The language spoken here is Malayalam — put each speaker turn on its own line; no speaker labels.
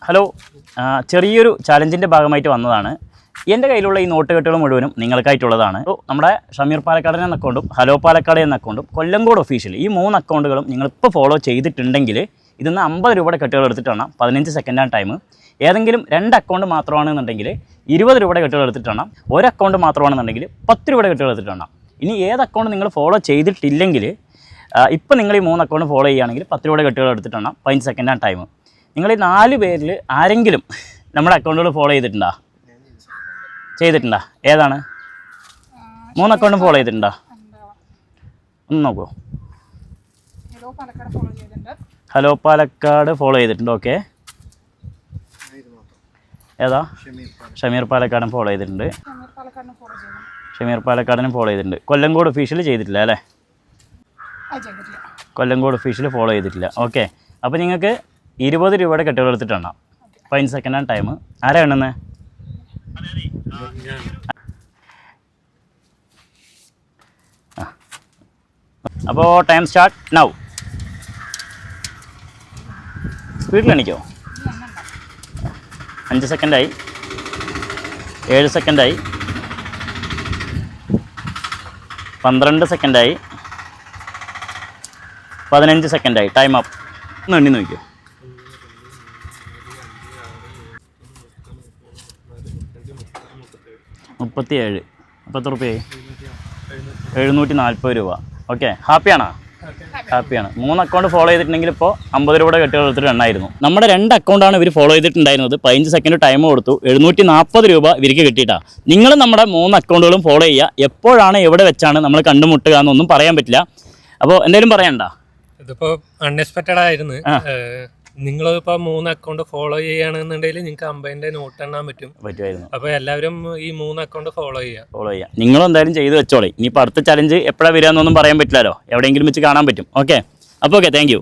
ഹലോ, ചെറിയൊരു ചാലഞ്ചിൻ്റെ ഭാഗമായിട്ട് വന്നതാണ്. എൻ്റെ കയ്യിലുള്ള ഈ നോട്ടുകെട്ടുകൾ മുഴുവനും നിങ്ങൾക്കായിട്ടുള്ളതാണ്. നമ്മുടെ ഷമീർ പാലക്കാട് എന്ന അക്കൗണ്ടും ഹലോ പാലക്കാട് എന്ന അക്കൗണ്ടും കൊല്ലങ്കോട് ഒഫീഷ്യൽ ഈ 3 അക്കൗണ്ടുകളും നിങ്ങളിപ്പോൾ ഫോളോ ചെയ്തിട്ടുണ്ടെങ്കിൽ ഇതിന്ന് 50 രൂപയുടെ കെട്ടുകൾ എടുത്തിട്ടാണ് 15 സെക്കൻഡാണ് ടൈം. ഏതെങ്കിലും 2 അക്കൗണ്ട് മാത്രമാണെന്നുണ്ടെങ്കിൽ 20 രൂപയുടെ കെട്ടുകൾ എടുത്തിട്ടാണ്. ഒരു അക്കൗണ്ട് മാത്രമാണെന്നുണ്ടെങ്കിൽ 10 രൂപയുടെ കെട്ടുകൾ എടുത്തിട്ടാണ്. ഇനി ഏത് അക്കൗണ്ട് നിങ്ങൾ ഫോളോ ചെയ്തിട്ടില്ലെങ്കിൽ ഇപ്പോൾ നിങ്ങൾ ഈ 3 അക്കൗണ്ട് ഫോളോ ചെയ്യുകയാണെങ്കിൽ 10 രൂപയുടെ കെട്ടുകൾ എടുത്തിട്ടാണ് 15 സെക്കൻഡാണ് ടൈം. നിങ്ങൾ ഈ 4 പേരിൽ ആരെങ്കിലും നമ്മുടെ അക്കൗണ്ടുകൾ ഫോളോ ചെയ്തിട്ടുണ്ടോ? ഏതാണ് 3 അക്കൗണ്ടും ഫോളോ ചെയ്തിട്ടുണ്ടോ? ഒന്ന് നോക്കൂ. ഹലോ പാലക്കാട് ഫോളോ ചെയ്തിട്ടുണ്ട്. ഓക്കെ, ഏതാ? ഷമീർ പാലക്കാടും ഫോളോ ചെയ്തിട്ടുണ്ട്. ഷമീർ പാലക്കാടിനും ഫോളോ ചെയ്തിട്ടുണ്ട്. കൊല്ലങ്കോട് ഒഫീഷ്യൽ ചെയ്തിട്ടില്ല അല്ലേ? കൊല്ലങ്കോട് ഒഫീഷ്യൽ ഫോളോ ചെയ്തിട്ടില്ല. ഓക്കെ, അപ്പോൾ നിങ്ങൾക്ക് 20 രൂപയുടെ കെട്ടുകൾ എടുത്തിട്ടാണ് 15 സെക്കൻഡാണ് ടൈം. ആരാ എണ്ണുന്നത്? അപ്പോൾ ടൈം സ്റ്റാർട്ട് നൗ. സ്പീഡിൽ എണിക്കോ? 5 സെക്കൻഡായി, 7 സെക്കൻഡായി, 12 സെക്കൻഡായി, 15 സെക്കൻഡായി. Time up. ഒന്ന് എണ്ണി നോക്കിയോ. 37. അപ്പോൾ എത്ര രൂപയായി? 740 രൂപ. ഓക്കെ, ഹാപ്പിയാണോ? ഹാപ്പിയാണ്. 3 അക്കൗണ്ട് ഫോളോ ചെയ്തിട്ടുണ്ടെങ്കിൽ ഇപ്പോൾ 50 രൂപയുടെ കെട്ടുകൾ എടുത്തിട്ട് എണ്ണായിരുന്നു. നമ്മുടെ 2 അക്കൗണ്ടാണ് ഇവർ ഫോളോ ചെയ്തിട്ടുണ്ടായിരുന്നത്. 15 സെക്കൻഡ് ടൈം കൊടുത്തു. 740 രൂപ ഇവർക്ക് കിട്ടിയിട്ടാണ്. നിങ്ങൾ നമ്മുടെ 3 അക്കൗണ്ടുകളും ഫോളോ ചെയ്യുക. എപ്പോഴാണ് എവിടെ വെച്ചാണ് നമ്മൾ കണ്ടുമുട്ടുക എന്നൊന്നും പറയാൻ പറ്റില്ല. അപ്പോൾ എന്തെങ്കിലും പറയണ്ട.
ഇതിപ്പോൾ അൺഎക്സ്പെക്റ്റഡ് ആയിരുന്നു. നിങ്ങളിപ്പോൾ 3 അക്കൗണ്ട് ഫോളോ ചെയ്യുകയാണെന്നുണ്ടെങ്കിൽ നിങ്ങൾക്ക് 50ന്റെ നോട്ട് എണ്ണാൻ പറ്റുമായിരുന്നു. അപ്പോൾ എല്ലാവരും ഈ 3 അക്കൗണ്ട് ഫോളോ ചെയ്യുക.
നിങ്ങളും എന്തായാലും ചെയ്ത് വെച്ചോളി. ഇനിയിപ്പോൾ അടുത്ത ചലഞ്ച് എപ്പോഴാണ് വരിക എന്നൊന്നും പറയാൻ പറ്റില്ലല്ലോ. എവിടെയെങ്കിലും വെച്ച് കാണാൻ പറ്റും. ഓക്കെ, അപ്പോൾ ഓക്കെ, താങ്ക് യു.